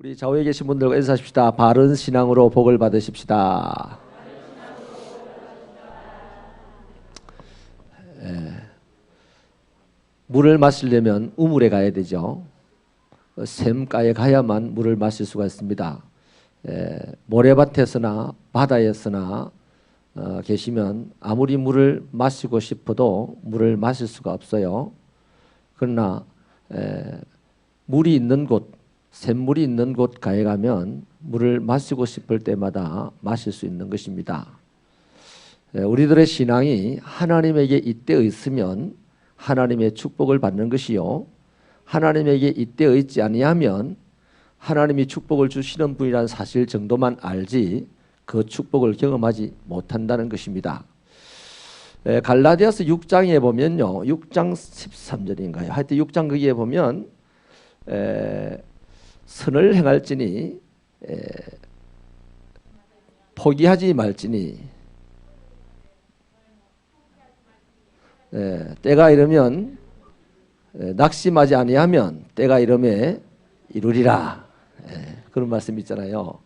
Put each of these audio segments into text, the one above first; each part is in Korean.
우리 좌우에 계신 분들과 인사하십시다. 바른 신앙으로 복을 받으십시다. 물을 마시려면 우물에 가야 되죠. 샘가에 가야만 물을 마실 수가 있습니다. 모래밭에서나 바다에서나 계시면 아무리 물을 마시고 싶어도 물을 마실 수가 없어요. 그러나 물이 있는 곳, 샘물이 있는 곳 가에 가면 물을 마시고 싶을 때마다 마실 수 있는 것입니다. 우리들의 신앙이 하나님에게 잇대어 있으면 하나님의 축복을 받는 것이요, 하나님에게 잇대어 있지 아니하면 하나님이 축복을 주시는 분이라는 사실 정도만 알지 그 축복을 경험하지 못한다는 것입니다. 갈라디아서 6장에 보면요, 6장 13절인가요? 하여튼 6장 거기에 보면 선을 행할지니 포기하지 말지니 때가 이르면 낙심하지 아니하면 때가 이름에 이루리라. 그런 말씀 있잖아요.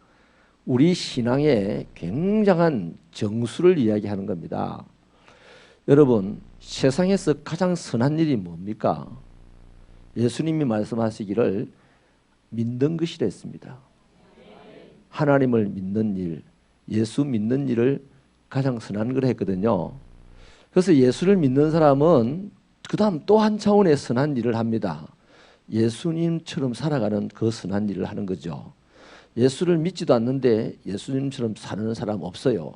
우리 신앙의 굉장한 정수를 이야기하는 겁니다. 여러분, 세상에서 가장 선한 일이 뭡니까? 예수님이 말씀하시기를 믿는 것이라 했습니다. 하나님을 믿는 일, 예수 믿는 일을 가장 선한 걸 했거든요. 그래서 예수를 믿는 사람은 그 다음 또 한 차원의 선한 일을 합니다. 예수님처럼 살아가는 그 선한 일을 하는 거죠. 예수를 믿지도 않는데 예수님처럼 사는 사람 없어요.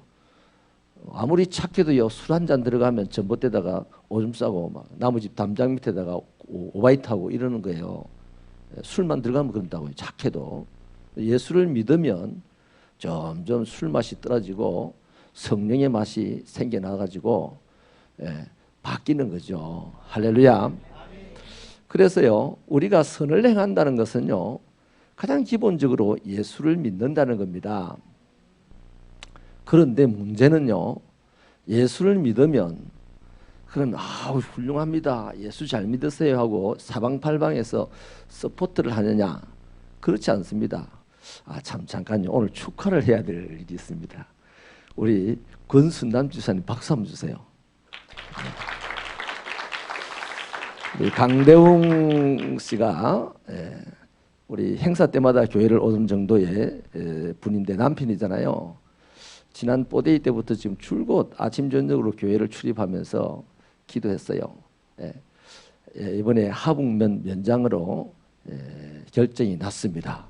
아무리 착해도요, 술 한 잔 들어가면 전봇대다가 오줌 싸고 막 나무집 담장 밑에다가 오바이 타고 이러는 거예요. 술만 들어가면 그런다고요. 착해도. 예수를 믿으면 점점 술 맛이 떨어지고 성령의 맛이 생겨나가지고 바뀌는 거죠. 할렐루야. 그래서요, 우리가 선을 행한다는 것은요, 가장 기본적으로 예수를 믿는다는 겁니다. 그런데 문제는요, 예수를 믿으면 그럼 훌륭합니다, 예수 잘 믿으세요 하고 사방팔방에서 서포트를 하느냐? 그렇지 않습니다. 잠깐요, 오늘 축하를 해야 될 일이 있습니다. 우리 권순남 지사님 박수 한번 주세요. 우리 강대웅 씨가 우리 행사 때마다 교회를 오는 정도의 분인데 남편이잖아요. 지난 뽀데이 때부터 지금 줄곧 아침 저녁으로 교회를 출입하면서 기도했어요. 이번에 하북면 면장으로 결정이 났습니다.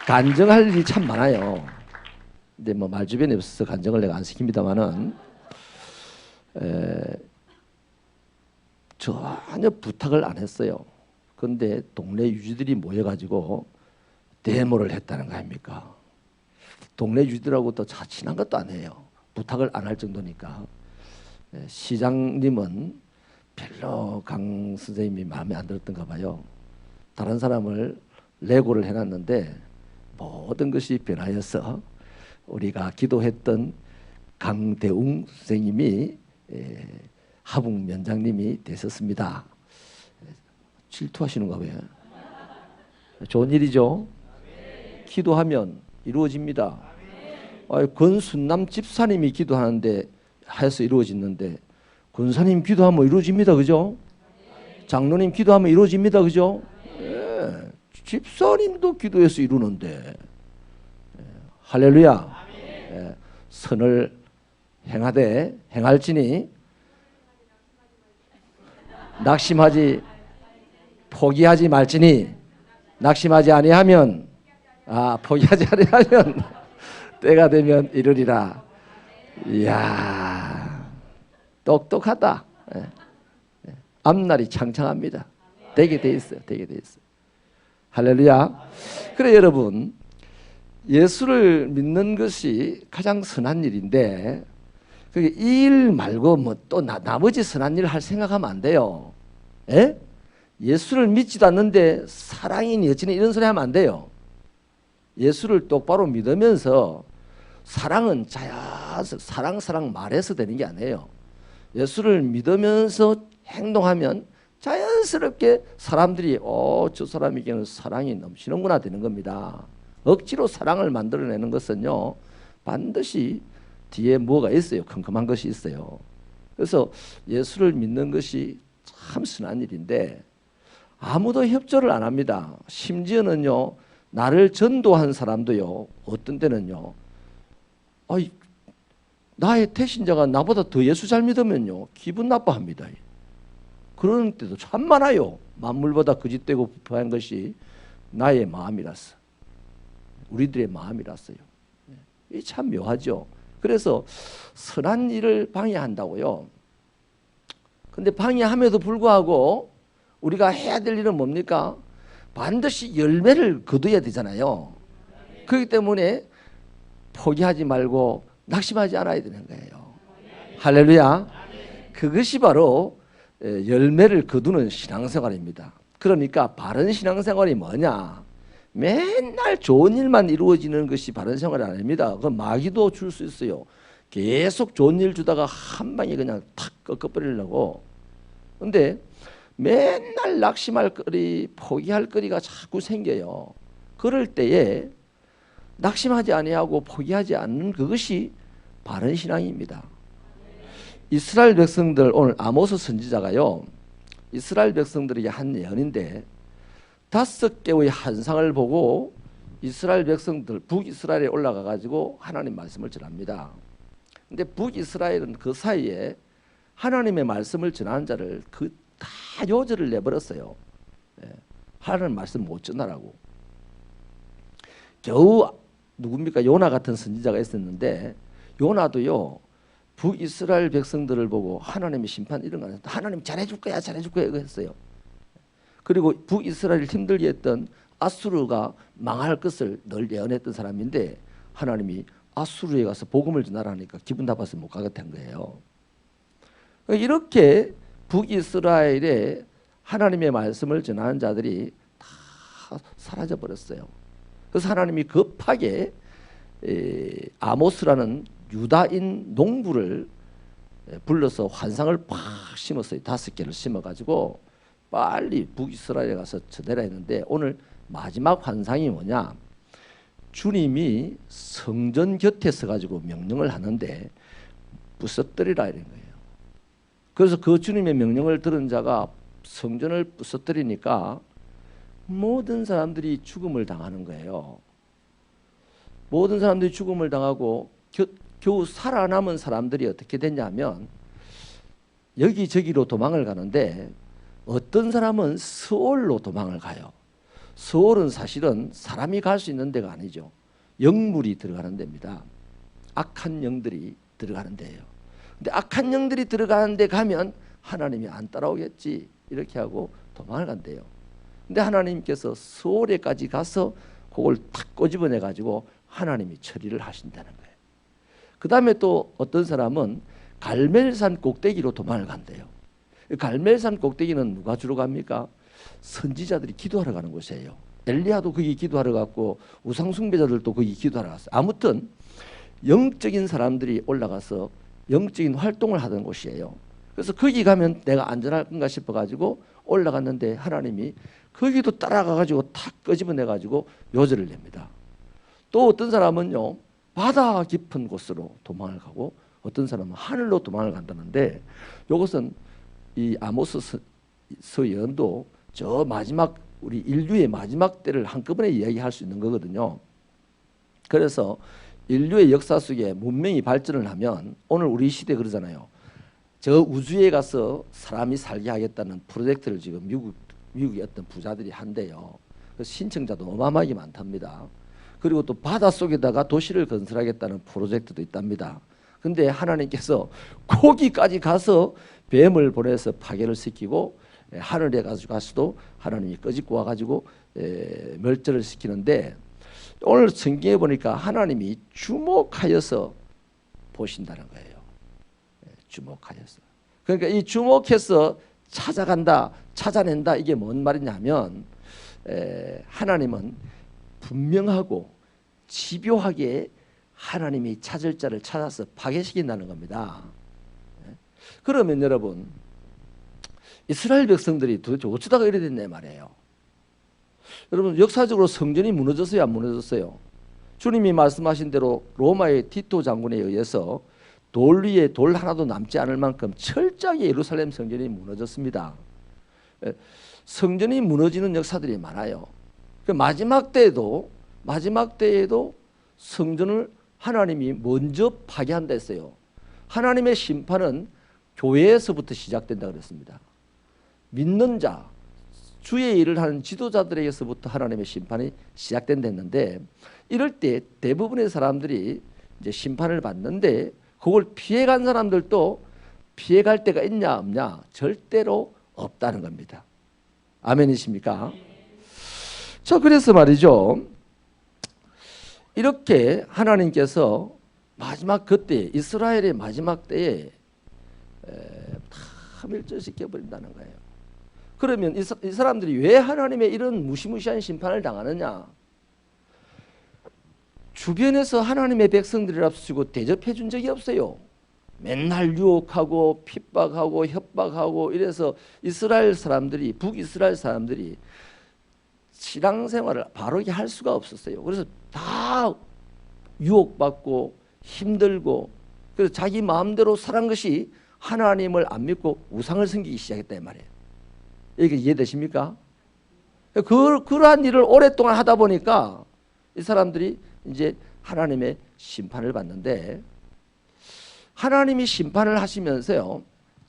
간증할 일이 참 많아요. 근데 뭐 말 주변에 없어서 간증을 내가 안 시킵니다만은 전혀 부탁을 안 했어요. 그런데 동네 유지들이 모여가지고 데모를 했다는 거 아닙니까? 동네 유지들하고 또 친한 것도 아니에요. 부탁을 안 할 정도니까. 시장님은 별로 강 선생님이 마음에 안 들었던가 봐요. 다른 사람을 레고를 해놨는데 모든 것이 변하여서 우리가 기도했던 강대웅 선생님이 하북면장님이 되셨습니다. 질투하시는가 봐요. 좋은 일이죠. 기도하면 이루어집니다. 권순남 집사님이 기도하는데 해서 이루어지는데 권사님 기도하면 이루어집니다. 그죠? 장로님 기도하면 이루어집니다. 그죠? 집사님도 기도해서 이루는데 할렐루야. 선을 행하되 행할지니 낙심하지 포기하지 말지니 낙심하지 아니하면 포기하지 아니하면 때가 되면 이르리라. 이야, 똑똑하다. 앞날이 창창합니다. 되게 돼 있어요. 되게 돼 있어요. 할렐루야. 그래 여러분, 예수를 믿는 것이 가장 선한 일인데 이 일 말고 뭐 또 나머지 선한 일을 할 생각하면 안 돼요. 예수를 믿지도 않는데 사랑이니 어찌니 이런 소리 하면 안 돼요. 예수를 똑바로 믿으면서 사랑은 사랑 말해서 되는 게 아니에요. 예수를 믿으면서 행동하면 자연스럽게 사람들이 저 사람에게는 사랑이 넘치는구나 되는 겁니다. 억지로 사랑을 만들어내는 것은요, 반드시 뒤에 뭐가 있어요. 컴컴한 것이 있어요. 그래서 예수를 믿는 것이 참 선한 일인데 아무도 협조를 안 합니다. 심지어는요, 나를 전도한 사람도요, 어떤 때는요, 나의 태신자가 나보다 더 예수 잘 믿으면요, 기분 나빠합니다. 그런 때도 참 많아요. 만물보다 거짓되고 부패한 것이 나의 마음이라서, 우리들의 마음이라서요. 이 참 묘하죠. 그래서 선한 일을 방해한다고요. 근데 방해함에도 불구하고 우리가 해야 될 일은 뭡니까? 반드시 열매를 거둬야 되잖아요. 그렇기 때문에 포기하지 말고 낙심하지 않아야 되는 거예요. 할렐루야. 그것이 바로 열매를 거두는 신앙생활입니다. 그러니까 바른 신앙생활이 뭐냐? 맨날 좋은 일만 이루어지는 것이 바른 생활이 아닙니다. 그 마귀도 줄 수 있어요. 계속 좋은 일 주다가 한 방에 그냥 탁 꺾어버리려고. 근데 맨날 낙심할 거리, 포기할 거리가 자꾸 생겨요. 그럴 때에 낙심하지 아니하고 포기하지 않는 그것이 바른 신앙입니다. 이스라엘 백성들, 오늘 아모스 선지자가요, 이스라엘 백성들에게 한 예언인데 5개의 환상을 보고 이스라엘 백성들, 북이스라엘에 올라가 가지고 하나님 말씀을 전합니다. 근데 북이스라엘은 그 사이에 하나님의 말씀을 전하는 자를 다 요절을 내버렸어요. 하나님 말씀 못 전하라고. 겨우 누굽니까? 요나 같은 선지자가 있었는데 요나도요, 북이스라엘 백성들을 보고 하나님의 심판 이런 거 안 했다. 하나님 잘해줄 거야, 잘해줄 거야 이거 했어요. 그리고 북이스라엘을 힘들게 했던 아수르가 망할 것을 늘 예언했던 사람인데 하나님이 아수르에 가서 복음을 전하라니까 기분 나빠서 못 가게 된 거예요. 이렇게 북이스라엘에 하나님의 말씀을 전하는 자들이 다 사라져 버렸어요. 그래서 하나님이 급하게 아모스라는 유다인 농부를 불러서 환상을 팍 심었어요. 5개를 심어가지고 빨리 북이스라엘에 가서 전해라 했는데 오늘 마지막 환상이 뭐냐? 주님이 성전 곁에 서가지고 명령을 하는데 부서뜨리라 이런 거예요. 그래서 그 주님의 명령을 들은 자가 성전을 부서뜨리니까 모든 사람들이 죽음을 당하는 거예요. 모든 사람들이 죽음을 당하고 겨우 살아남은 사람들이 어떻게 됐냐면 여기저기로 도망을 가는데 어떤 사람은 서울로 도망을 가요. 서울은 사실은 사람이 갈 수 있는 데가 아니죠. 영물이 들어가는 데입니다. 악한 영들이 들어가는 데예요. 근데 악한 영들이 들어가는 데 가면 하나님이 안 따라오겠지 이렇게 하고 도망을 간대요. 근데 하나님께서 서울에까지 가서 그걸 탁 꼬집어내 가지고 하나님이 처리를 하신다는 거예요. 그 다음에 또 어떤 사람은 갈멜산 꼭대기로 도망을 간대요. 갈멜산 꼭대기는 누가 주로 갑니까? 선지자들이 기도하러 가는 곳이에요. 엘리야도 거기 기도하러 갔고 우상 숭배자들도 거기 기도하러 갔어요. 아무튼 영적인 사람들이 올라가서 영적인 활동을 하던 곳이에요. 그래서 거기 가면 내가 안전할 건가 싶어가지고 올라갔는데 하나님이 거기도 따라가가지고 탁 끄집어내가지고 요절을 냅니다. 또 어떤 사람은요, 바다 깊은 곳으로 도망을 가고 어떤 사람은 하늘로 도망을 간다는데 이것은 이 아모스 예언도 저 마지막 우리 인류의 마지막 때를 한꺼번에 이야기할 수 있는 거거든요. 그래서 인류의 역사 속에 문명이 발전을 하면 오늘 우리 시대 그러잖아요. 저 우주에 가서 사람이 살게 하겠다는 프로젝트를 지금 미국의 어떤 부자들이 한대요. 그래서 신청자도 어마어마하게 많답니다. 그리고 또 바닷속에다가 도시를 건설하겠다는 프로젝트도 있답니다. 근데 하나님께서 거기까지 가서 뱀을 보내서 파괴를 시키고 하늘에 가서도 하나님이 끄집고 와가지고 멸절을 시키는데 오늘 성경에 보니까 하나님이 주목하여서 보신다는 거예요. 주목하여서. 그러니까 이 주목해서 찾아간다, 찾아낸다 이게 뭔 말이냐면 하나님은 분명하고 집요하게 하나님이 찾을 자를 찾아서 파괴시킨다는 겁니다. 그러면 여러분 이스라엘 백성들이 도대체 어쩌다가 이래 됐냐 말이에요. 여러분, 역사적으로 성전이 무너졌어요, 안 무너졌어요? 주님이 말씀하신 대로 로마의 티토 장군에 의해서 돌 위에 돌 하나도 남지 않을 만큼 철저하게 예루살렘 성전이 무너졌습니다. 성전이 무너지는 역사들이 많아요. 마지막 때에도 성전을 하나님이 먼저 파괴한다 했어요. 하나님의 심판은 교회에서부터 시작된다 그랬습니다. 믿는 자, 주의 일을 하는 지도자들에게서부터 하나님의 심판이 시작된다 했는데, 이럴 때 대부분의 사람들이 이제 심판을 받는데 그걸 피해간 사람들도 피해갈 때가 있냐 없냐? 절대로 없다는 겁니다. 아멘이십니까? 자, 그래서 말이죠, 이렇게 하나님께서 마지막 그때, 이스라엘의 마지막 때에 다 멸절시켜 버린다는 거예요. 그러면 이 사람들이 왜 하나님의 이런 무시무시한 심판을 당하느냐? 주변에서 하나님의 백성들이랍시고 대접해 준 적이 없어요. 맨날 유혹하고 핍박하고 협박하고 이래서 이스라엘 사람들이, 북이스라엘 사람들이 신앙생활을 바르게 할 수가 없었어요. 그래서 다 유혹받고 힘들고, 그래서 자기 마음대로 살은 것이 하나님을 안 믿고 우상을 섬기기 시작했단 말이에요. 이게 이해되십니까? 그러한 일을 오랫동안 하다 보니까 이 사람들이 이제 하나님의 심판을 받는데, 하나님이 심판을 하시면서요,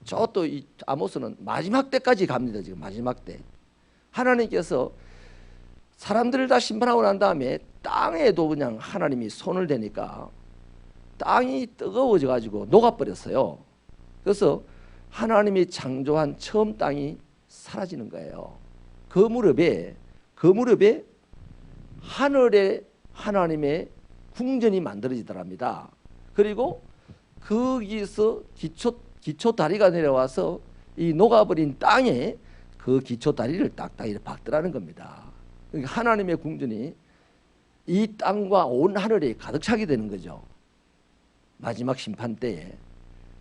저 또 이 아모스는 마지막 때까지 갑니다. 지금 마지막 때 하나님께서 사람들을 다 심판하고 난 다음에 땅에도 그냥 하나님이 손을 대니까 땅이 뜨거워져 가지고 녹아버렸어요. 그래서 하나님이 창조한 처음 땅이 사라지는 거예요. 그 무렵에 하늘에 하나님의 궁전이 만들어지더랍니다. 그리고 거기서 기초 다리가 내려와서 이 녹아버린 땅에 그 기초 다리를 딱딱이 박더라는 겁니다. 그러니까 하나님의 궁전이 이 땅과 온 하늘에 가득 차게 되는 거죠, 마지막 심판 때에.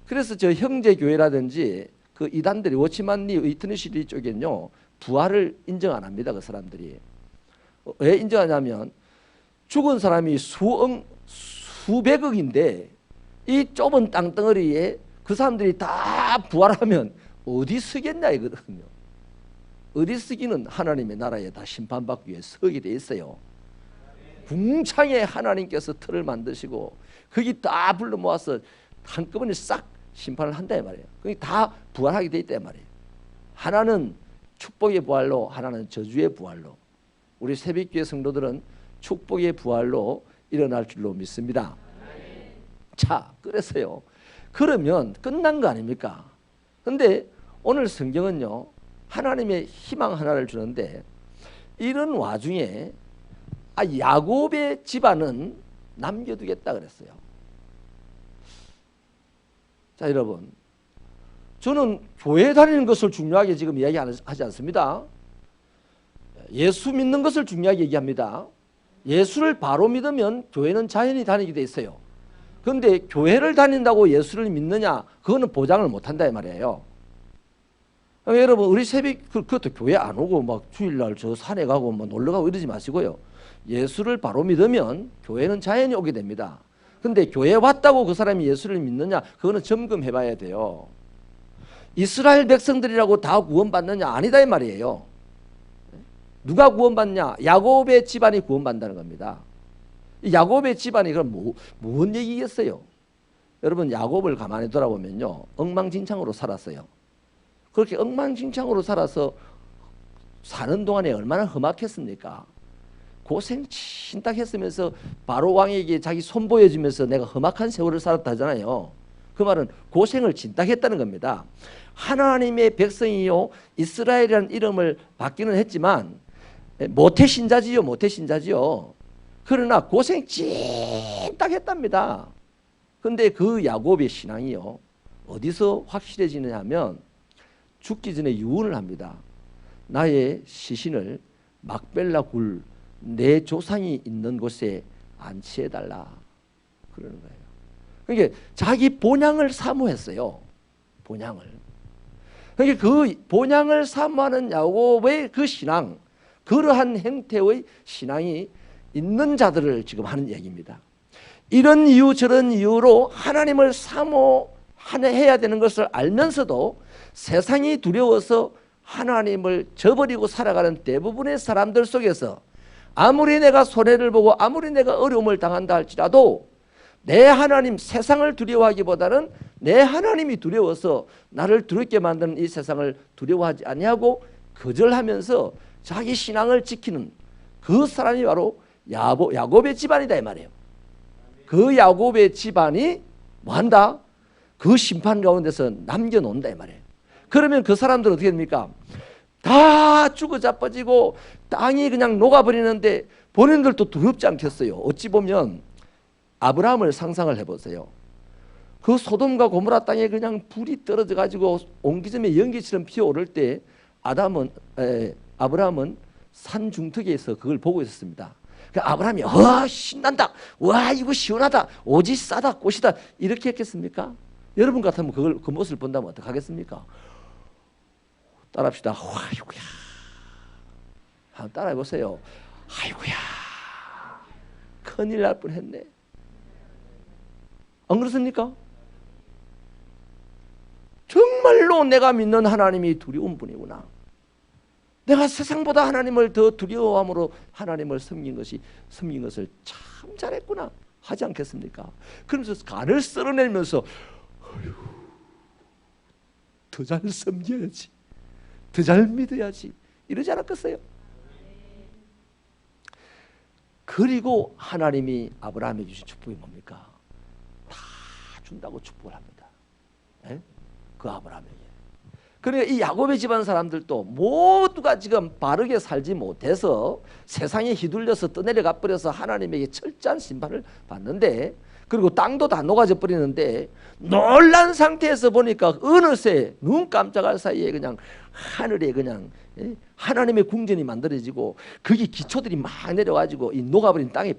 그래서 저 형제 교회라든지 그 이단들이, 워치만리 위트니시리 쪽에는요, 부활을 인정 안 합니다. 그 사람들이 왜 인정하냐면, 죽은 사람이 수백억인데 이 좁은 땅덩어리에 그 사람들이 다 부활하면 어디 쓰겠냐 이거든요. 어디 쓰기는 하나님의 나라에 다 심판받기 위해 서게 돼 있어요. 궁창에 하나님께서 틀을 만드시고 거기 다 불러 모아서 한꺼번에 싹 심판을 한다 말이에요. 거기 다 부활하게 돼 있단 말이에요. 하나는 축복의 부활로, 하나는 저주의 부활로. 우리 새벽교회 성도들은 축복의 부활로 일어날 줄로 믿습니다. 자, 그래서요, 그러면 끝난 거 아닙니까? 근데 오늘 성경은요, 하나님의 희망 하나를 주는데, 이런 와중에 야곱의 집안은 남겨두겠다 그랬어요. 자, 여러분, 저는 교회 다니는 것을 중요하게 지금 이야기하지 않습니다. 예수 믿는 것을 중요하게 얘기합니다. 예수를 바로 믿으면 교회는 자연히 다니게 돼 있어요. 그런데 교회를 다닌다고 예수를 믿느냐, 그거는 보장을 못한다 이 말이에요. 여러분, 우리 새벽 그것도 교회 안 오고 막 주일날 저 산에 가고 뭐 놀러 가고 이러지 마시고요. 예수를 바로 믿으면 교회는 자연히 오게 됩니다. 근데 교회에 왔다고 그 사람이 예수를 믿느냐, 그거는 점검해 봐야 돼요. 이스라엘 백성들이라고 다 구원받느냐? 아니다 이 말이에요. 누가 구원받냐? 야곱의 집안이 구원받는다는 겁니다. 이 야곱의 집안이 그럼 뭔 얘기겠어요? 여러분, 야곱을 가만히 돌아보면요, 엉망진창으로 살았어요. 그렇게 엉망진창으로 살아서 사는 동안에 얼마나 험악했습니까? 고생 진딱 했으면서 바로 왕에게 자기 손 보여주면서 내가 험악한 세월을 살았다 하잖아요. 그 말은 고생을 진딱 했다는 겁니다. 하나님의 백성이요, 이스라엘이라는 이름을 받기는 했지만 모태신자지요. 그러나 고생 진딱 했답니다. 근데 그 야곱의 신앙이요, 어디서 확실해지느냐 하면 죽기 전에 유언을 합니다. 나의 시신을 막벨라 굴 내 조상이 있는 곳에 안치해달라 그러는 거예요. 그러니까 자기 본향을 사모했어요. 본향을. 그러니까 그 본향을 사모하는 야곱의 그 신앙, 그러한 행태의 신앙이 있는 자들을 지금 하는 얘기입니다. 이런 이유 저런 이유로 하나님을 사모해야 되는 것을 알면서도 세상이 두려워서 하나님을 저버리고 살아가는 대부분의 사람들 속에서 아무리 내가 손해를 보고 아무리 내가 어려움을 당한다 할지라도 내 하나님, 세상을 두려워하기보다는 내 하나님이 두려워서 나를 두렵게 만드는 이 세상을 두려워하지 아니하고 거절하면서 자기 신앙을 지키는 그 사람이 바로 야곱의 집안이다 이 말이에요. 그 야곱의 집안이 뭐한다? 그 심판 가운데서 남겨놓는다 이 말이에요. 그러면 그 사람들은 어떻게 됩니까? 다 죽어 자빠지고 땅이 그냥 녹아버리는데 본인들도 두렵지 않겠어요? 어찌 보면 아브라함을 상상을 해보세요. 그 소돔과 고모라 땅에 그냥 불이 떨어져 가지고 옹기점에 연기처럼 피어오를 때 아브라함은 산 중턱에서 그걸 보고 있었습니다. 그러니까 아브라함이 신난다, 와 이거 시원하다, 오지 싸다, 꽃이다 이렇게 했겠습니까? 여러분 같으면 그 모습을 본다면 어떻게 하겠습니까? 따라합시다. 아이고야, 한번 따라해보세요. 아이고야, 큰일 날 뻔했네. 안 그렇습니까? 정말로 내가 믿는 하나님이 두려운 분이구나. 내가 세상보다 하나님을 더 두려워함으로 하나님을 섬긴 것을 참 잘했구나 하지 않겠습니까? 그러면서 간을 썰어내면서 더 잘 섬겨야지, 더 잘 믿어야지 이러지 않았겠어요? 그리고 하나님이 아브라함에 주신 축복이 뭡니까? 다 준다고 축복을 합니다. 네? 그 아브라함에게. 그러니까 이 야곱의 집안 사람들도 모두가 지금 바르게 살지 못해서 세상에 휘둘려서 떠내려가 버려서 하나님에게 철저한 심판을 받는데, 그리고 땅도 다 녹아져 버리는데 놀란 상태에서 보니까 어느새 눈 깜짝할 사이에 그냥 하늘에 그냥 하나님의 궁전이 만들어지고 거기 기초들이 막 내려가지고 이 녹아버린 땅에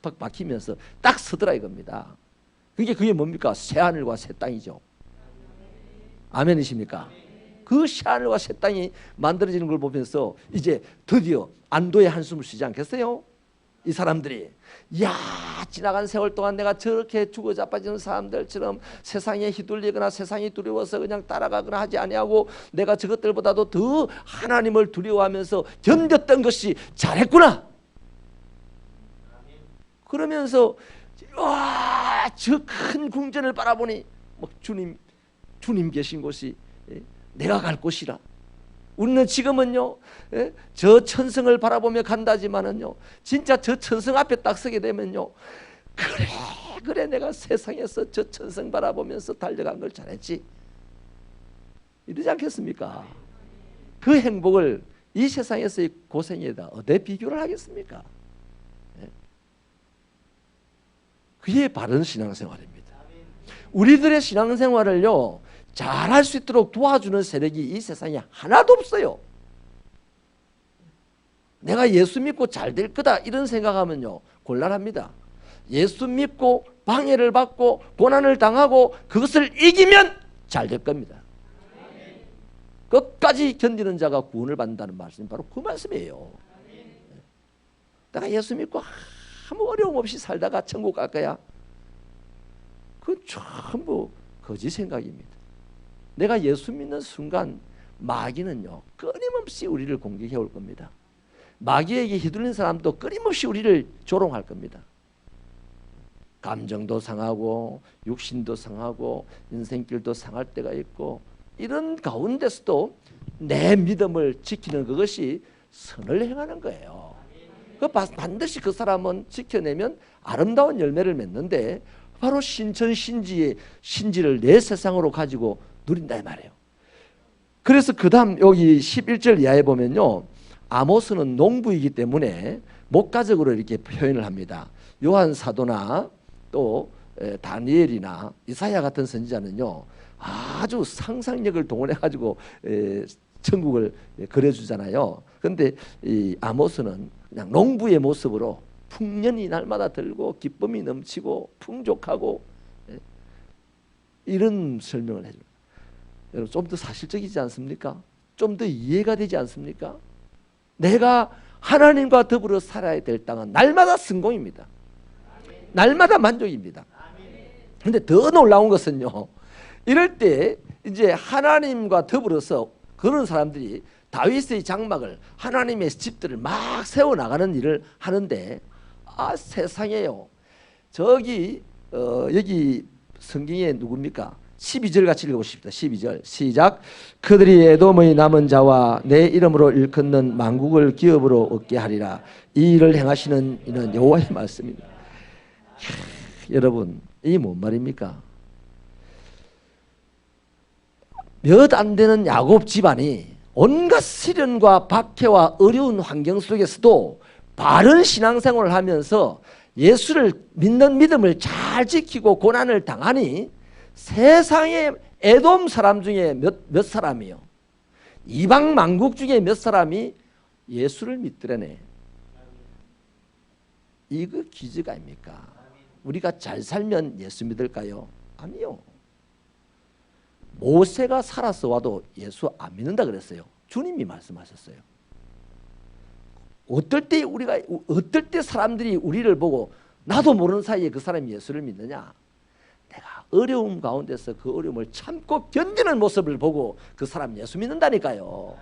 팍팍 박히면서 딱 서더라 이겁니다. 그게 뭡니까? 새하늘과 새 땅이죠. 아멘이십니까? 그 새하늘과 새 땅이 만들어지는 걸 보면서 이제 드디어 안도의 한숨을 쉬지 않겠어요? 이 사람들이 지나간 세월 동안 내가 저렇게 죽어 자빠지는 사람들처럼 세상에 휘둘리거나 세상이 두려워서 그냥 따라가거나 하지 아니하고 내가 저것들보다도 더 하나님을 두려워하면서 견뎠던 것이 잘했구나. 그러면서 저 큰 궁전을 바라보니 주님 계신 곳이 내가 갈 곳이라. 우리는 지금은요, 저 천성을 바라보며 간다지만은요, 진짜 저 천성 앞에 딱 서게 되면요, 그래 내가 세상에서 저 천성 바라보면서 달려간 걸 잘했지 이러지 않겠습니까? 그 행복을 이 세상에서의 고생에다 어디에 비교를 하겠습니까? 그게 바른 신앙생활입니다. 우리들의 신앙생활을요 잘할 수 있도록 도와주는 세력이 이 세상에 하나도 없어요. 내가 예수 믿고 잘 될 거다 이런 생각하면요 곤란합니다. 예수 믿고 방해를 받고 고난을 당하고 그것을 이기면 잘 될 겁니다. 끝까지 견디는 자가 구원을 받는다는 말씀이 바로 그 말씀이에요. 내가 예수 믿고 아무 어려움 없이 살다가 천국 갈 거야? 그건 전부 거짓 생각입니다. 내가 예수 믿는 순간 마귀는요 끊임없이 우리를 공격해 올 겁니다. 마귀에게 휘둘린 사람도 끊임없이 우리를 조롱할 겁니다. 감정도 상하고 육신도 상하고 인생길도 상할 때가 있고, 이런 가운데서도 내 믿음을 지키는 그것이 선을 행하는 거예요. 반드시 그 사람은 지켜내면 아름다운 열매를 맺는데 바로 신천신지의 신지를 내 세상으로 가지고 누린다 이 말이에요. 그래서 그 다음 여기 11절 이하에 보면요, 아모스는 농부이기 때문에 목가적으로 이렇게 표현을 합니다. 요한 사도나 또 다니엘이나 이사야 같은 선지자는요 아주 상상력을 동원해 가지고 천국을 그려주잖아요. 그런데 이 아모스는 그냥 농부의 모습으로 풍년이 날마다 들고 기쁨이 넘치고 풍족하고 이런 설명을 해줍니다. 여러분 좀 더 사실적이지 않습니까? 좀 더 이해가 되지 않습니까? 내가 하나님과 더불어 살아야 될 땅은 날마다 성공입니다. 날마다 만족입니다. 그런데 더 놀라운 것은요, 이럴 때 이제 하나님과 더불어서 그런 사람들이 다윗의 장막을, 하나님의 집들을 막 세워나가는 일을 하는데, 세상에요, 저기 여기 성경에 누굽니까? 12절 같이 읽어보십시다. 12절 시작. 그들이 에돔의 남은 자와 내 이름으로 일컫는 만국을 기업으로 얻게 하리라. 이 일을 행하시는 이는 여호와의 말씀입니다. 여러분, 이 뭔 말입니까? 몇 안 되는 야곱 집안이 온갖 시련과 박해와 어려운 환경 속에서도 바른 신앙생활을 하면서 예수를 믿는 믿음을 잘 지키고 고난을 당하니 세상에 에돔 사람 중에 몇 사람이요, 이방 만국 중에 몇 사람이 예수를 믿더라네. 이거 기적 아닙니까? 우리가 잘 살면 예수 믿을까요? 아니요. 모세가 살아서 와도 예수 안 믿는다 그랬어요. 주님이 말씀하셨어요. 어떨 때 사람들이 우리를 보고 나도 모르는 사이에 그 사람이 예수를 믿느냐? 내가 어려움 가운데서 그 어려움을 참고 견디는 모습을 보고 그 사람 예수 믿는다니까요.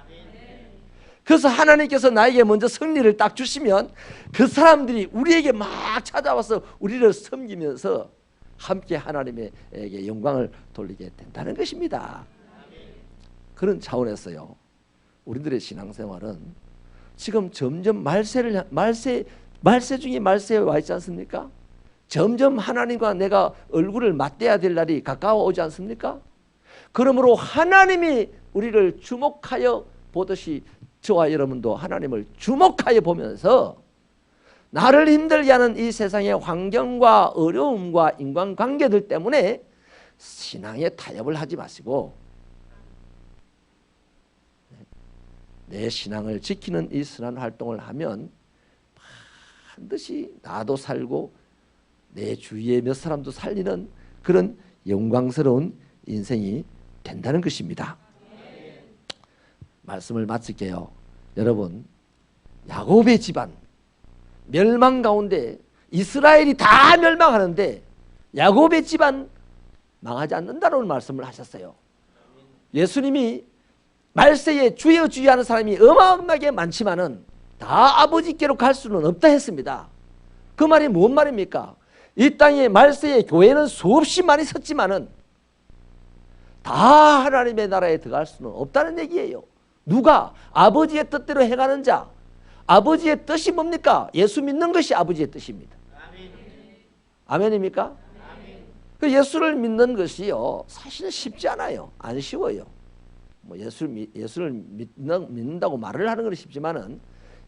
그래서 하나님께서 나에게 먼저 승리를 딱 주시면 그 사람들이 우리에게 막 찾아와서 우리를 섬기면서 함께 하나님에게 영광을 돌리게 된다는 것입니다. 그런 차원에서요, 우리들의 신앙생활은 지금 점점 말세 중에 말세에 와 있지 않습니까? 점점 하나님과 내가 얼굴을 맞대야 될 날이 가까워 오지 않습니까? 그러므로 하나님이 우리를 주목하여 보듯이 저와 여러분도 하나님을 주목하여 보면서 나를 힘들게 하는 이 세상의 환경과 어려움과 인간관계들 때문에 신앙에 타협을 하지 마시고 내 신앙을 지키는 이 선한 활동을 하면 반드시 나도 살고 내 주위에 몇 사람도 살리는 그런 영광스러운 인생이 된다는 것입니다. 말씀을 마칠게요. 여러분, 야곱의 집안 멸망 가운데 이스라엘이 다 멸망하는데 야곱의 집안 망하지 않는다는 말씀을 하셨어요. 예수님이 말세에 주여 주여 하는 사람이 어마어마하게 많지만은 다 아버지께로 갈 수는 없다 했습니다. 그 말이 뭔 말입니까? 이 땅에 말세에 교회는 수없이 많이 섰지만은 다 하나님의 나라에 들어갈 수는 없다는 얘기예요. 누가? 아버지의 뜻대로 해가는 자. 아버지의 뜻이 뭡니까? 예수 믿는 것이 아버지의 뜻입니다. 아멘입니까? 그 예수를 믿는 것이요, 사실은 쉽지 않아요. 안 쉬워요. 뭐 예수를 믿는다고 말을 하는 건 쉽지만은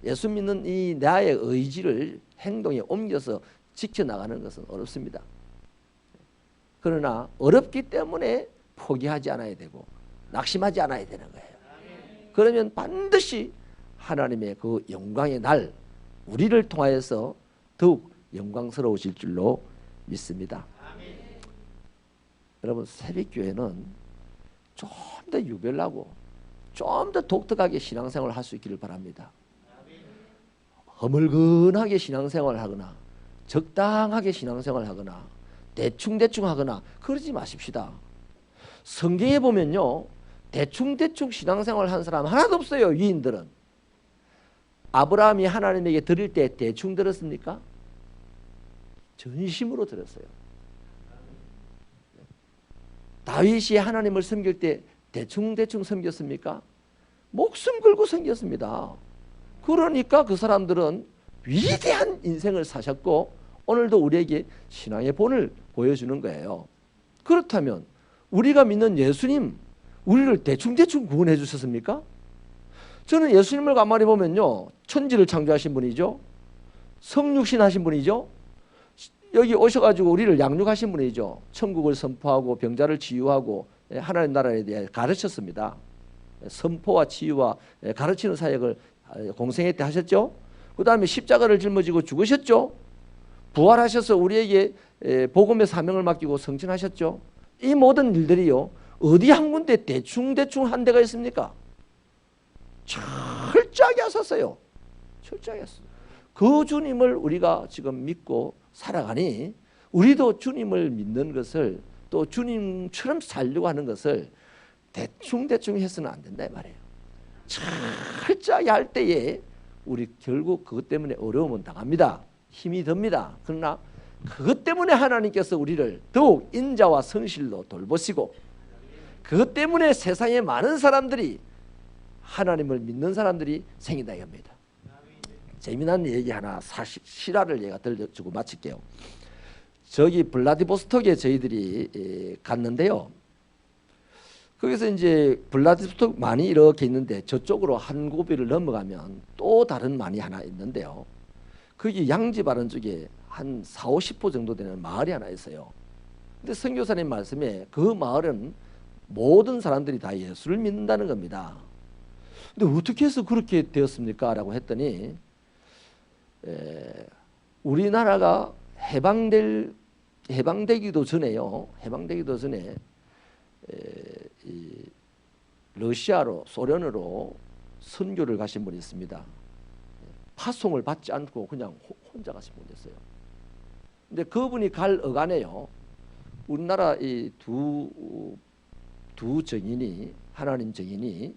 예수 믿는 이 나의 의지를 행동에 옮겨서 지켜나가는 것은 어렵습니다. 그러나 어렵기 때문에 포기하지 않아야 되고 낙심하지 않아야 되는 거예요. 그러면 반드시 하나님의 그 영광의 날, 우리를 통하여서 더욱 영광스러우실 줄로 믿습니다. 여러분, 새벽교회는 좀 더 유별나고 좀 더 독특하게 신앙생활을 할 수 있기를 바랍니다. 허물근하게 신앙생활을 하거나 적당하게 신앙생활을 하거나 대충대충 하거나 그러지 마십시다. 성경에 보면요, 대충대충 신앙생활을 한 사람 하나도 없어요. 위인들은. 아브라함이 하나님에게 드릴 때 대충 들었습니까? 전심으로 들었어요. 다윗이 하나님을 섬길 때 대충대충 섬겼습니까? 목숨 걸고 섬겼습니다. 그러니까 그 사람들은 위대한 인생을 사셨고 오늘도 우리에게 신앙의 본을 보여주는 거예요. 그렇다면 우리가 믿는 예수님, 우리를 대충대충 구원해 주셨습니까? 저는 예수님을 가만히 보면요, 천지를 창조하신 분이죠, 성육신 하신 분이죠, 여기 오셔가지고 우리를 양육하신 분이죠, 천국을 선포하고 병자를 치유하고 하나님 나라에 대해 가르쳤습니다. 선포와 치유와 가르치는 사역을 공생애 때 하셨죠. 그 다음에 십자가를 짊어지고 죽으셨죠. 부활하셔서 우리에게 복음의 사명을 맡기고 성천하셨죠. 이 모든 일들이요, 어디 한 군데 대충 한 데가 있습니까? 철저하게 하셨어요. 철저하게 했어요. 그 주님을 우리가 지금 믿고 살아가니 우리도 주님을 믿는 것을 또 주님처럼 살려고 하는 것을 대충 해서는 안 된다 이 말이에요. 철저하게 할 때에 우리 결국 그것 때문에 어려움은 당합니다. 힘이 듭니다. 그러나 그것 때문에 하나님께서 우리를 더욱 인자와 성실로 돌보시고 그것 때문에 세상에 많은 사람들이 하나님을 믿는 사람들이 생긴다 이겁니다. 재미난 얘기 하나 실화를 제가 들려주고 마칠게요. 저기 블라디보스톡에 저희들이 갔는데요. 거기서 이제 블라디보스톡 많이 이렇게 있는데 저쪽으로 한 고비를 넘어가면 또 다른 많이 하나 있는데요. 거기 양지바른 쪽에 한 40-50호 정도 되는 마을이 하나 있어요. 근데 선교사님 말씀에 그 마을은 모든 사람들이 다 예수를 믿는다는 겁니다. 근데 어떻게 해서 그렇게 되었습니까? 라고 했더니 우리나라가 해방되기도 전에요. 해방되기도 전에 이 러시아로 소련으로 선교를 가신 분이 있습니다. 파송을 받지 않고 그냥 혼자 가신 분이었어요. 근데 그분이 갈 어간에요. 우리나라 이 두 정인이 하나님 정인이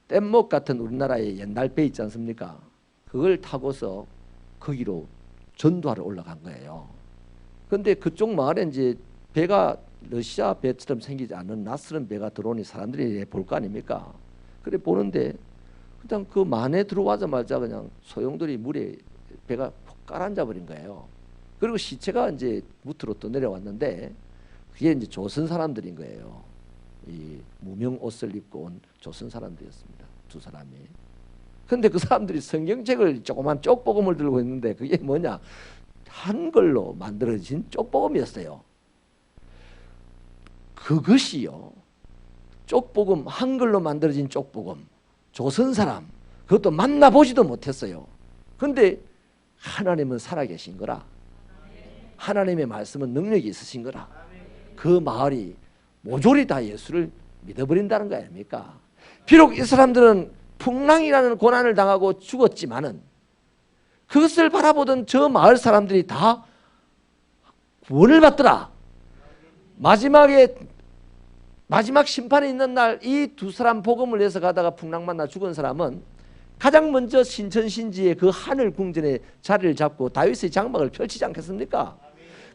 뗏목 같은 우리나라의 옛날 배 있지 않습니까? 그걸 타고서 거기로 전도하러 올라간 거예요. 그런데 그쪽 마을에 이제 배가 러시아 배처럼 생기지 않은 낯선 배가 들어오니 사람들이 볼 거 아닙니까? 그래 보는데 그냥 그 만에 들어와자마자 그냥 소용돌이 물에 배가 푹 가라앉아 버린 거예요. 그리고 시체가 이제 무트로 또 내려왔는데 그게 이제 조선 사람들인 거예요. 이 무명 옷을 입고 온 조선 사람들이었습니다. 두 사람이. 근데 그 사람들이 성경책을 조그만 쪽복음을 들고 있는데 그게 뭐냐? 한글로 만들어진 쪽복음이었어요. 그것이요. 쪽복음, 한글로 만들어진 쪽복음. 조선 사람. 그것도 만나보지도 못했어요. 근데 하나님은 살아계신 거라. 하나님의 말씀은 능력이 있으신 거라. 그 마을이 모조리 다 예수를 믿어버린다는 거 아닙니까? 비록 이 사람들은 풍랑이라는 고난을 당하고 죽었지만은 그것을 바라보던 저 마을 사람들이 다 구원을 받더라. 마지막 심판이 있는 날 이 두 사람 복음을 위해서 가다가 풍랑 만나 죽은 사람은 가장 먼저 신천신지의 그 하늘 궁전에 자리를 잡고 다윗의 장막을 펼치지 않겠습니까?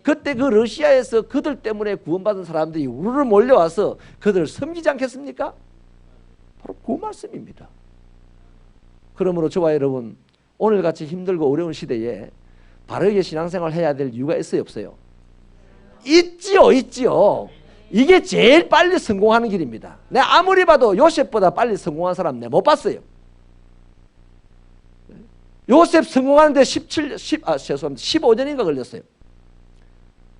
그때 그 러시아에서 그들 때문에 구원받은 사람들이 우르르 몰려와서 그들을 섬기지 않겠습니까? 바로 그 말씀입니다. 그러므로 저와 여러분 오늘같이 힘들고 어려운 시대에 바르게 신앙생활을 해야 될 이유가 있어요 없어요? 있지요. 이게 제일 빨리 성공하는 길입니다. 내가 아무리 봐도 요셉보다 빨리 성공한 사람 내가 못 봤어요. 요셉 성공하는데 15년인가 걸렸어요.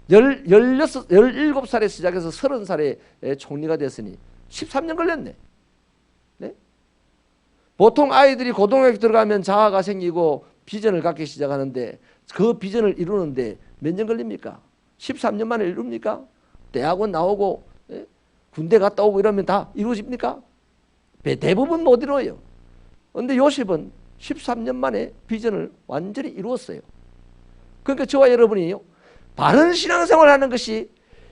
17살에 시작해서 30살에 총리가 됐으니 13년 걸렸네. 네? 보통 아이들이 고등학교 들어가면 자아가 생기고 비전을 갖기 시작하는데 그 비전을 이루는데 몇 년 걸립니까? 13년 만에 이룹니까? 대학원 나오고 군대 갔다 오고 이러면 다 이루어집니까? 대부분 못 이루어요. 그런데 요셉은 13년 만에 비전을 완전히 이루었어요. 그러니까 저와 여러분이요 바른 신앙생활을 하는 것이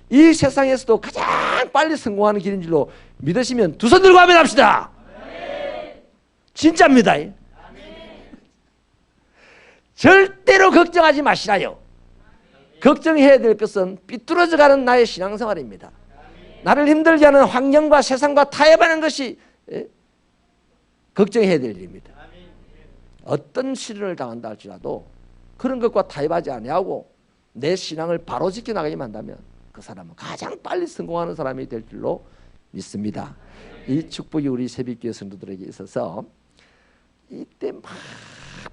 이 세상에서도 가장 빨리 성공하는 길인 줄로 믿으시면 두 손 들고 아멘 합시다. 진짜입니다. 절대로 걱정하지 마시라요. 걱정해야 될 것은 삐뚤어져가는 나의 신앙생활입니다. 나를 힘들게 하는 환경과 세상과 타협하는 것이 걱정해야 될 일입니다. 어떤 시련을 당한다 할지라도 그런 것과 타협하지 아니하고 내 신앙을 바로 지켜나가기만 한다면 그 사람은 가장 빨리 성공하는 사람이 될 줄로 믿습니다. 이 축복이 우리 새벽교회 성도들에게 있어서 이때 막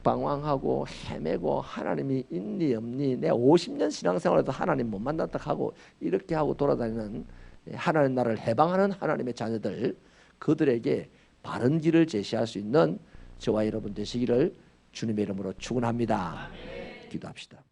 방황하고 헤매고 하나님이 있니 없니 내 50년 신앙생활에도 하나님 못 만났다 하고 이렇게 하고 돌아다니는 하나님 나라를 해방하는 하나님의 자녀들 그들에게 바른 길을 제시할 수 있는 저와 여러분 되시기를 주님의 이름으로 축원합니다. 기도합시다.